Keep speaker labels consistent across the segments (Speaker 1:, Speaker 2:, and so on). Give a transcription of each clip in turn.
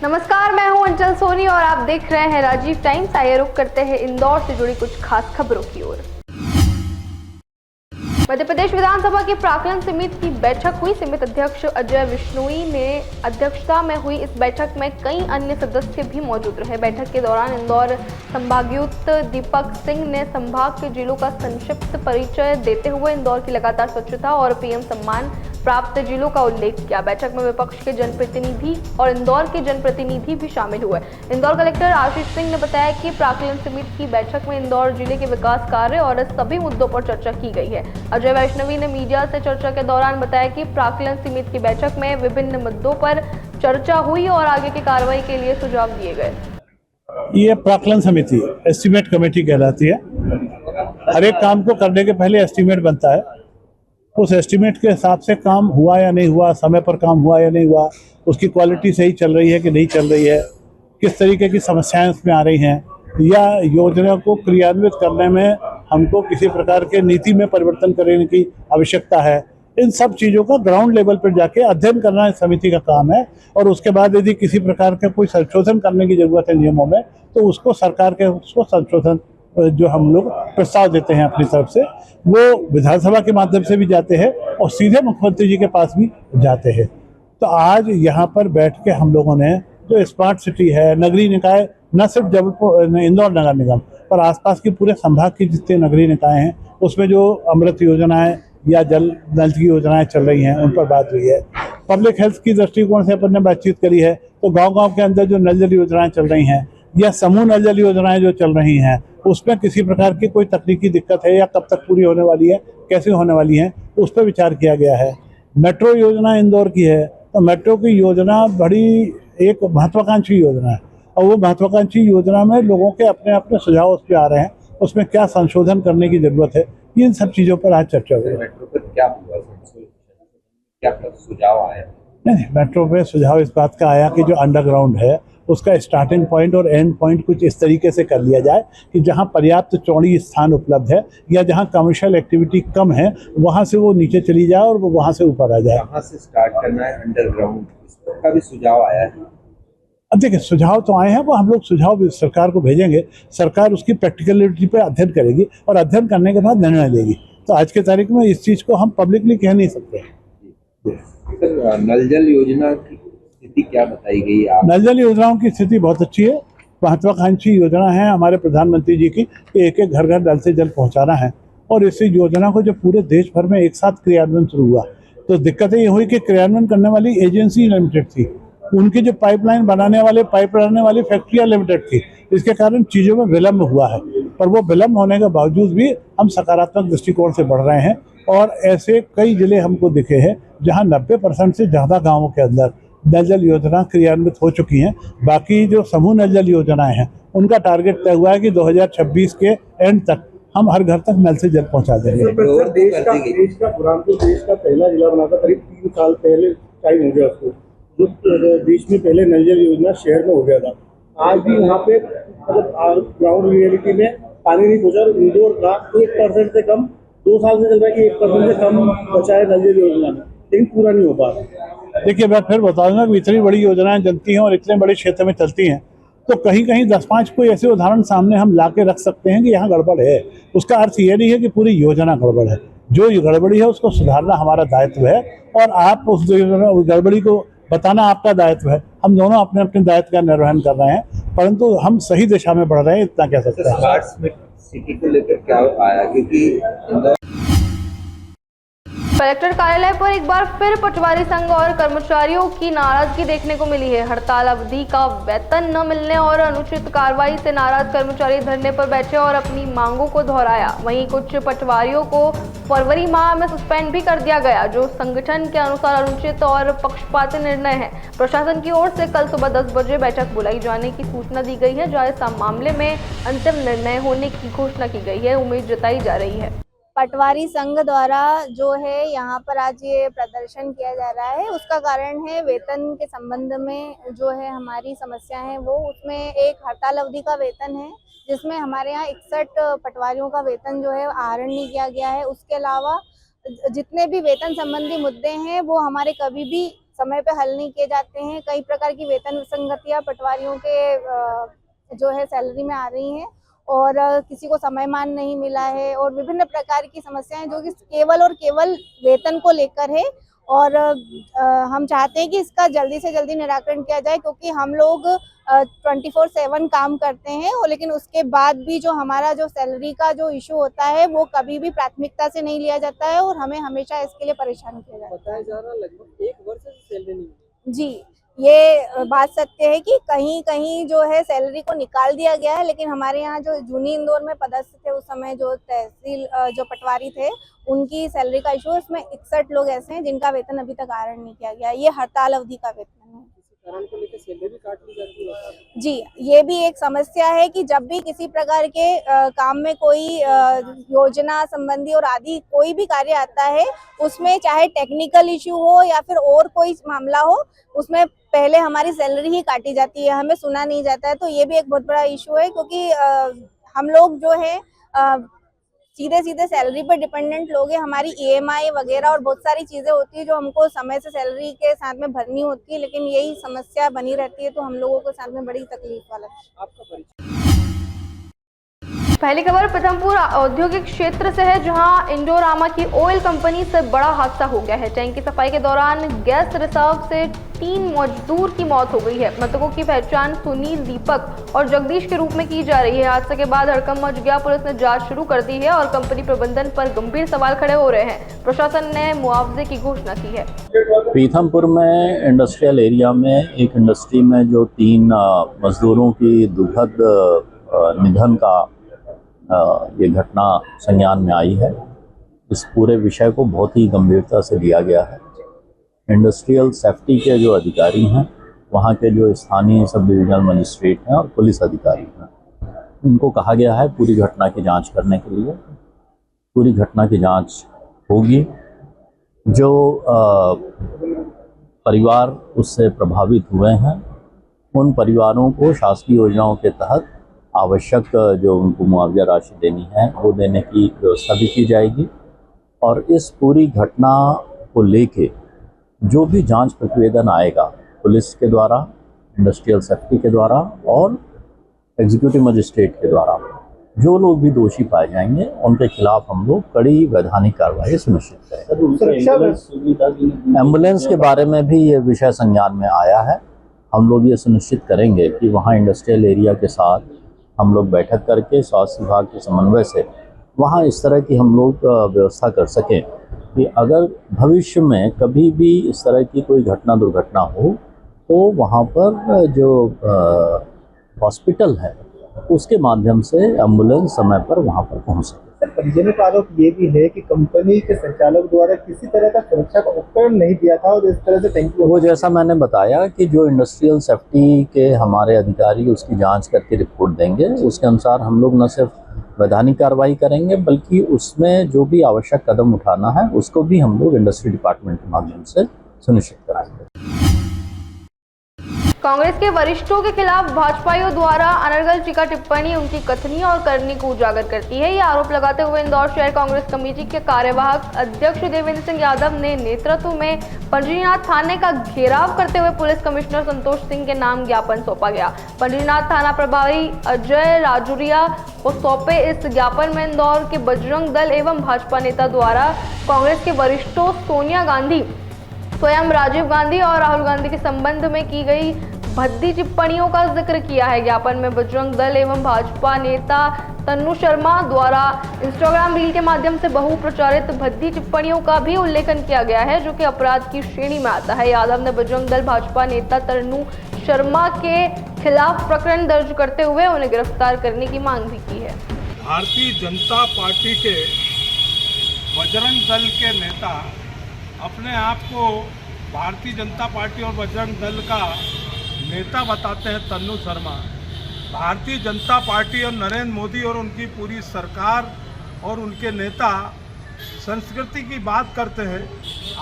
Speaker 1: नमस्कार, मैं हूं अंचल सोनी और आप देख रहे हैं राजीव टाइम्स। आइए रुक करते हैं इंदौर से जुड़ी कुछ खास खबरों की ओर। मध्य प्रदेश विधानसभा की प्राक्कलन समिति की बैठक हुई। समिति अध्यक्ष अजय विश्नोई ने अध्यक्षता में हुई इस बैठक में कई अन्य सदस्य भी मौजूद रहे। बैठक के दौरान इंदौर संभागायुक्त दीपक सिंह ने संभाग के जिलों का संक्षिप्त परिचय देते हुए इंदौर की लगातार स्वच्छता और पीएम सम्मान प्राप्त जिलों का उल्लेख किया। बैठक में विपक्ष के जनप्रतिनिधि और इंदौर के जनप्रतिनिधि भी शामिल हुए। इंदौर कलेक्टर आशीष सिंह ने बताया कि प्राक्कलन समिति की बैठक में इंदौर जिले के विकास कार्य और सभी मुद्दों पर चर्चा की गई है। अजय वैष्णवी ने मीडिया से चर्चा के दौरान बताया कि प्राक्कलन समिति की बैठक में विभिन्न मुद्दों पर चर्चा हुई और आगे की कार्रवाई के लिए सुझाव दिए गए।
Speaker 2: ये प्राक्कलन समिति एस्टीमेट कमेटी कहलाती है। हर एक काम को करने के पहले एस्टीमेट बनता है। उस एस्टीमेट के हिसाब से काम हुआ या नहीं हुआ, समय पर काम हुआ या नहीं हुआ, उसकी क्वालिटी सही चल रही है कि नहीं चल रही है, किस तरीके की समस्याएं उसमें आ रही हैं, या योजना को क्रियान्वित करने में हमको किसी प्रकार के नीति में परिवर्तन करने की आवश्यकता है। इन सब चीज़ों का ग्राउंड लेवल पर जाके अध्ययन करना इस समिति का काम है। और उसके बाद यदि किसी प्रकार का कोई संशोधन करने की जरूरत है नियमों में, तो उसको सरकार के उसको संशोधन जो हम लोग प्रस्ताव देते हैं अपनी तरफ से, वो विधानसभा के माध्यम से भी जाते हैं और सीधे मुख्यमंत्री जी के पास भी जाते हैं। तो आज यहाँ पर बैठ के हम लोगों ने जो स्मार्ट सिटी है, नगरीय निकाय, न सिर्फ जबलपुर इंदौर नगर निगम पर आसपास के पूरे संभाग की जितने नगरीय निकाय हैं, उसमें जो अमृत योजनाएं या जल नल की योजनाएं चल रही हैं उन पर बात हुई है। पब्लिक हेल्थ की दृष्टिकोण से अपन ने बातचीत करी है। तो गाँव-गाँव के अंदर जो नल जल योजनाएं चल रही हैं या समूह नल जल योजनाएं जो चल रही हैं, उसमें किसी प्रकार की कोई तकनीकी दिक्कत है या कब तक पूरी होने वाली है, कैसे होने वाली है, उस पर विचार किया गया है। मेट्रो योजना इंदौर की है, तो मेट्रो की योजना बड़ी एक महत्वाकांक्षी योजना है और वो महत्वाकांक्षी योजना में लोगों के अपने अपने सुझाव उस पर आ रहे हैं, उसमें क्या संशोधन करने की जरूरत है, इन सब चीज़ों पर आज चर्चा हुई।
Speaker 3: मेट्रो पर क्या हुआ, क्या सुझाव आया?
Speaker 2: नहीं, मेट्रो पे सुझाव इस बात का आया कि जो अंडरग्राउंड है उसका स्टार्टिंग पॉइंट और एंड पॉइंट कुछ इस तरीके से कर लिया जाए कि जहां पर्याप्त चौड़ी स्थान उपलब्ध है या जहां कमर्शियल एक्टिविटी कम है, वहां से वो नीचे चली जाए और वो वहां से ऊपर आ जाए।
Speaker 3: कहां से स्टार्ट करना है अंडरग्राउंड, इसका भी सुझाव आया है?
Speaker 2: अब देखिए, सुझाव तो आए हैं, वो हम लोग सुझाव सरकार को भेजेंगे। सरकार उसकी प्रैक्टिकलिटी पर अध्ययन करेगी और अध्ययन करने के बाद निर्णय लेगी। तो आज के तारीख में इस चीज़ को हम पब्लिकली कह नहीं सकते।
Speaker 3: सर, नल जल योजना की स्थिति क्या बताई गई?
Speaker 2: नल जल योजनाओं की स्थिति बहुत अच्छी है। महत्वाकांक्षी योजना है हमारे प्रधानमंत्री जी की कि एक एक घर घर नल से जल पहुंचाना है। और इस योजना को जब पूरे देश भर में एक साथ क्रियान्वयन शुरू हुआ तो दिक्कतें ये हुई कि क्रियान्वयन करने वाली एजेंसी लिमिटेड थी, उनकी जो पाइपलाइन बनाने वाले पाइप बनाने वाली फैक्ट्रियाँ लिमिटेड थी। इसके कारण चीज़ों में विलम्ब हुआ है, पर वो विलम्ब होने के बावजूद भी हम सकारात्मक दृष्टिकोण से बढ़ रहे हैं। और ऐसे कई जिले हमको दिखे हैं जहाँ 90% से ज़्यादा गाँवों के अंदर नल जल योजना क्रियान्वित हो चुकी हैं। बाकी जो समूह नल जल योजनाएं हैं उनका टारगेट तय हुआ है कि 2026 के एंड तक हम हर घर तक नल से जल पहुंचा देंगे।
Speaker 4: देश का बुरहानपुर देश का पहला जिला बना था, करीब 3 साल पहले टाइम हो गया उसको, जो देश में पहले नल जल योजना शहर में हो गया था। आज भी वहाँ पे मतलब ग्राउंड रियलिटी में पानी नहीं पहुँचा। इंदौर का 1% से कम 2 साल से चल रहा है कि 1% से कम बचा है नल जल योजना में, लेकिन पूरा नहीं हो पा रहा।
Speaker 2: देखिए, मैं फिर बताऊंगा कि इतनी बड़ी योजनाएं चलती हैं और इतने बड़े क्षेत्र में चलती हैं, तो कहीं कहीं 10-5 कोई ऐसे उदाहरण सामने हम ला के रख सकते हैं कि यहाँ गड़बड़ है। उसका अर्थ ये नहीं है कि पूरी योजना गड़बड़ है। जो गड़बड़ी है उसको सुधारना हमारा दायित्व है और आप उस गड़बड़ी को बताना आपका दायित्व है। हम दोनों अपने अपने दायित्व का निर्वहन कर रहे हैं, परंतु हम सही दिशा में बढ़ रहे हैं, इतना कह सकते हैं।
Speaker 3: स्मार्ट सिटी को लेकर क्या आया, क्योंकि
Speaker 1: कलेक्टर कार्यालय पर एक बार फिर पटवारी संघ और कर्मचारियों की नाराजगी देखने को मिली है। हड़ताल अवधि का वेतन न मिलने और अनुचित कार्रवाई से नाराज कर्मचारी धरने पर बैठे और अपनी मांगों को दोहराया। वहीं कुछ पटवारियों को फरवरी माह में सस्पेंड भी कर दिया गया, जो संगठन के अनुसार अनुचित और पक्षपाती निर्णय है। प्रशासन की ओर से कल सुबह 10 बजे बैठक बुलाई जाने की सूचना दी गई है, जहां इस मामले में अंतिम निर्णय होने की घोषणा की गई है। उम्मीद जताई जा रही है।
Speaker 5: पटवारी संघ द्वारा जो है यहाँ पर आज ये प्रदर्शन किया जा रहा है, उसका कारण है वेतन के संबंध में जो है हमारी समस्या है वो, उसमें एक हड़ताल अवधि का वेतन है जिसमें हमारे यहाँ 61 पटवारियों का वेतन जो है आहरण नहीं किया गया है। उसके अलावा जितने भी वेतन संबंधी मुद्दे हैं वो हमारे कभी भी समय पे हल नहीं किए जाते हैं। कई प्रकार की वेतन विसंगतियां पटवारियों के जो है सैलरी में आ रही हैं और किसी को समयमान नहीं मिला है और विभिन्न प्रकार की समस्याएं जो कि केवल और केवल वेतन को लेकर है। और हम चाहते हैं कि इसका जल्दी से जल्दी निराकरण किया जाए, क्योंकि हम लोग 24/7 काम करते हैं और लेकिन उसके बाद भी जो हमारा जो सैलरी का जो इशू होता है वो कभी भी प्राथमिकता से नहीं लिया जाता है और हमें हमेशा इसके लिए परेशान किया जाता है।
Speaker 6: बताया जा रहा लगभग 1 वर्ष से सैलरी नहीं मिली।
Speaker 5: जी, ये बात सत्य है कि कहीं कहीं जो है सैलरी को निकाल दिया गया है, लेकिन हमारे यहाँ जो जूनी इंदौर में पदस्थ थे उस समय जो तहसील जो पटवारी थे उनकी सैलरी का इशू है। उसमें 61 लोग ऐसे हैं जिनका वेतन अभी तक आहरण नहीं किया गया। ये हड़ताल अवधि का वेतन है।
Speaker 6: किसी कारण को लेकर सैलरी भी काट ली जाती है।
Speaker 5: जी, ये भी एक समस्या है कि जब भी किसी प्रकार के काम में कोई योजना संबंधी और आदि कोई भी कार्य आता है, उसमें चाहे टेक्निकल इश्यू हो या फिर और कोई मामला हो, उसमें पहले हमारी सैलरी ही काटी जाती है, हमें सुना नहीं जाता है। तो ये भी एक बहुत बड़ा इश्यू है, क्योंकि हम लोग जो है सीधे सीधे सैलरी पर डिपेंडेंट लोग हैं। हमारी EMI वगैरह और बहुत सारी चीजें होती है जो हमको समय से सैलरी के साथ में भरनी होती है, लेकिन यही समस्या बनी रहती है, तो हम लोगों को साथ में बड़ी तकलीफ वाला है।
Speaker 6: आपका परिचय।
Speaker 1: पहली खबर पीथमपुर औद्योगिक क्षेत्र से है, जहां इंडोरामा की ऑयल कंपनी से बड़ा हादसा हो गया है। टैंक की सफाई के दौरान गैस रिसाव से 3 मजदूर की मौत हो गई है। मृतकों की पहचान सुनील, दीपक और जगदीश के रूप में की जा रही है। हादसे के बाद हड़कंप मच गया। पुलिस ने जांच शुरू कर दी है और कंपनी प्रबंधन पर गंभीर सवाल खड़े हो रहे हैं। प्रशासन ने मुआवजे की घोषणा की है।
Speaker 7: पीथमपुर में इंडस्ट्रियल एरिया में एक इंडस्ट्री में जो 3 मजदूरों की दुखद निधन का ये घटना संज्ञान में आई है। इस पूरे विषय को बहुत ही गंभीरता से लिया गया है। इंडस्ट्रियल सेफ्टी के जो अधिकारी हैं, वहाँ के जो स्थानीय सब डिविजनल मजिस्ट्रेट हैं और पुलिस अधिकारी हैं, उनको कहा गया है पूरी घटना की जांच करने के लिए। पूरी घटना की जांच होगी। जो परिवार उससे प्रभावित हुए हैं, उन परिवारों को शासकीय योजनाओं के तहत आवश्यक जो उनको मुआवजा राशि देनी है वो देने की व्यवस्था भी की जाएगी। और इस पूरी घटना को लेके जो भी जांच प्रतिवेदन आएगा पुलिस के द्वारा, इंडस्ट्रियल सेफ्टी के द्वारा और एग्जीक्यूटिव मजिस्ट्रेट के द्वारा, जो लोग भी दोषी पाए जाएंगे उनके खिलाफ हम लोग कड़ी वैधानिक कार्रवाई सुनिश्चित करेंगे। एम्बुलेंस के बारे में भी ये विषय संज्ञान में आया है। हम लोग ये सुनिश्चित करेंगे कि वहाँ इंडस्ट्रियल एरिया के साथ हम लोग बैठक करके स्वास्थ्य विभाग के समन्वय से वहाँ इस तरह की हम लोग व्यवस्था कर सकें कि अगर भविष्य में कभी भी इस तरह की कोई घटना दुर्घटना हो तो वहाँ पर जो हॉस्पिटल है उसके माध्यम से एम्बुलेंस समय पर वहाँ पर पहुँच सके।
Speaker 4: परिजनों का आरोप ये भी है कि कंपनी के संचालक द्वारा किसी तरह का सुरक्षा का उपकरण नहीं दिया था और इस तरह से टैंकी
Speaker 7: वो जैसा मैंने बताया कि जो इंडस्ट्रियल सेफ्टी के हमारे अधिकारी उसकी जांच करके रिपोर्ट देंगे, उसके अनुसार हम लोग न सिर्फ वैधानिक कार्रवाई करेंगे बल्कि उसमें जो भी आवश्यक कदम उठाना है उसको भी हम लोग इंडस्ट्री डिपार्टमेंट के माध्यम से सुनिश्चित कराएंगे।
Speaker 1: कांग्रेस के वरिष्ठों के खिलाफ भाजपाइयों द्वारा अनर्गल टीका टिप्पणी उनकी कथनी और करनी को उजागर करती है। ये आरोप लगाते हुए इंदौर शहर कांग्रेस कमेटी के कार्यवाहक अध्यक्ष देवेंद्र सिंह यादव ने नेतृत्व में पंडरीनाथ थाने का घेराव करते हुए पुलिस कमिश्नर संतोष सिंह के नाम ज्ञापन सौंपा गया। पंडरीनाथ थाना प्रभारी अजय राजुरिया को सौंपे इस ज्ञापन में इंदौर के बजरंग दल एवं भाजपा नेता द्वारा कांग्रेस के वरिष्ठों सोनिया गांधी, स्वयं राजीव गांधी और राहुल गांधी के संबंध में की गई भद्दी टिप्पणियों का जिक्र किया है। ज्ञापन में बजरंग दल एवं भाजपा नेता तन्नू शर्मा द्वारा इंस्टाग्राम रील के माध्यम से बहुप्रचारित भद्दी टिप्पणियों का भी उल्लेखन किया गया है, जो कि अपराध की श्रेणी में आता है। यादव ने बजरंग दल भाजपा नेता तन्नू शर्मा के खिलाफ प्रकरण दर्ज करते हुए उन्हें गिरफ्तार करने की मांग भी की है।
Speaker 8: भारतीय जनता पार्टी के बजरंग दल के नेता अपने आप को भारतीय जनता पार्टी और बजरंग दल का नेता बताते हैं। तन्नू शर्मा भारतीय जनता पार्टी और नरेंद्र मोदी और उनकी पूरी सरकार और उनके नेता संस्कृति की बात करते हैं।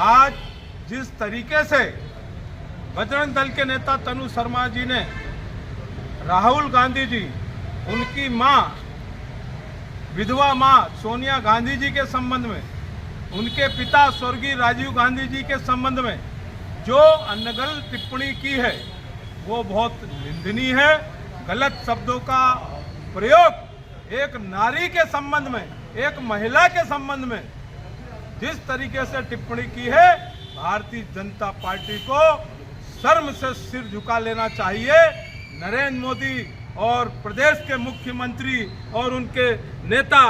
Speaker 8: आज जिस तरीके से बजरंग दल के नेता तन्नू शर्मा जी ने राहुल गांधी जी, उनकी मां विधवा मां सोनिया गांधी जी के संबंध में, उनके पिता स्वर्गीय राजीव गांधी जी के संबंध में जो अनगल टिप्पणी की है वो बहुत निंदनीय है। गलत शब्दों का प्रयोग एक नारी के संबंध में, एक महिला के संबंध में जिस तरीके से टिप्पणी की है, भारतीय जनता पार्टी को शर्म से सिर झुका लेना चाहिए। नरेंद्र मोदी और प्रदेश के मुख्यमंत्री और उनके नेता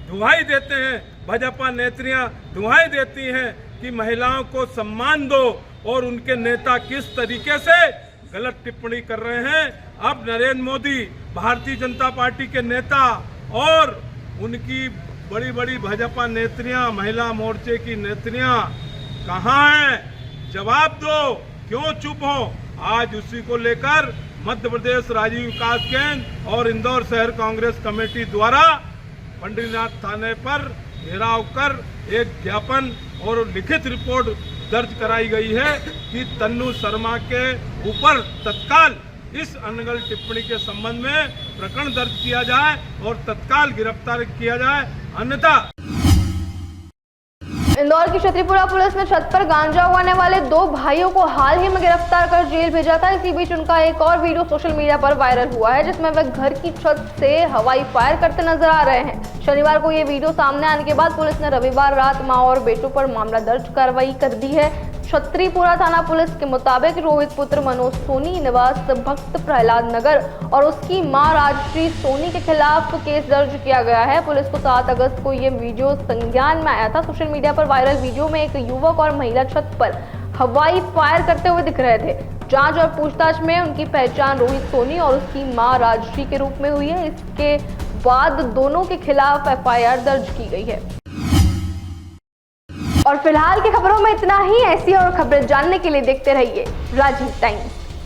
Speaker 8: दुहाई देते हैं, भाजपा नेत्रियां दुहाई देती हैं कि महिलाओं को सम्मान दो, और उनके नेता किस तरीके से गलत टिप्पणी कर रहे हैं। अब नरेंद्र मोदी, भारतीय जनता पार्टी के नेता और उनकी बड़ी बड़ी भाजपा नेत्रियां, महिला मोर्चे की नेत्रियां कहाँ हैं? जवाब दो, क्यों चुप हो? आज उसी को लेकर मध्य प्रदेश राजीव विकास केंद्र और इंदौर शहर कांग्रेस कमेटी द्वारा पंडरीनाथ थाने पर घेराव कर एक ज्ञापन और लिखित रिपोर्ट दर्ज कराई गई है कि तन्नू शर्मा के ऊपर तत्काल इस अनगल टिप्पणी के संबंध में प्रकरण दर्ज किया जाए और तत्काल गिरफ्तार किया जाए, अन्यथा।
Speaker 1: इंदौर की क्षत्रिपुरा पुलिस ने छत पर गांजा उगाने वाले 2 भाइयों को हाल ही में गिरफ्तार कर जेल भेजा था। इसी बीच उनका एक और वीडियो सोशल मीडिया पर वायरल हुआ है, जिसमें वे घर की छत से हवाई फायर करते नजर आ रहे हैं। शनिवार को ये वीडियो सामने आने के बाद पुलिस ने रविवार रात मां और बेटों पर मामला दर्ज कार्रवाई कर दी है। क्षत्रिपुरा थाना पुलिस के मुताबिक रोहित पुत्र मनोज सोनी निवास भक्त प्रहलाद नगर और उसकी मां राजश्री सोनी के खिलाफ केस दर्ज किया गया है। पुलिस को 7 अगस्त को ये वीडियो संज्ञान में आया था। सोशल मीडिया पर वायरल वीडियो में एक युवक और महिला छत पर हवाई फायर करते हुए दिख रहे थे। जांच और पूछताछ में उनकी पहचान रोहित सोनी और उसकी मां राजश्री के रूप में हुई है। इसके बाद दोनों के खिलाफ FIR दर्ज की गई है। और फिलहाल की खबरों में इतना ही। ऐसी और खबरें जानने के लिए देखते रहिए राजीव टाइम्स।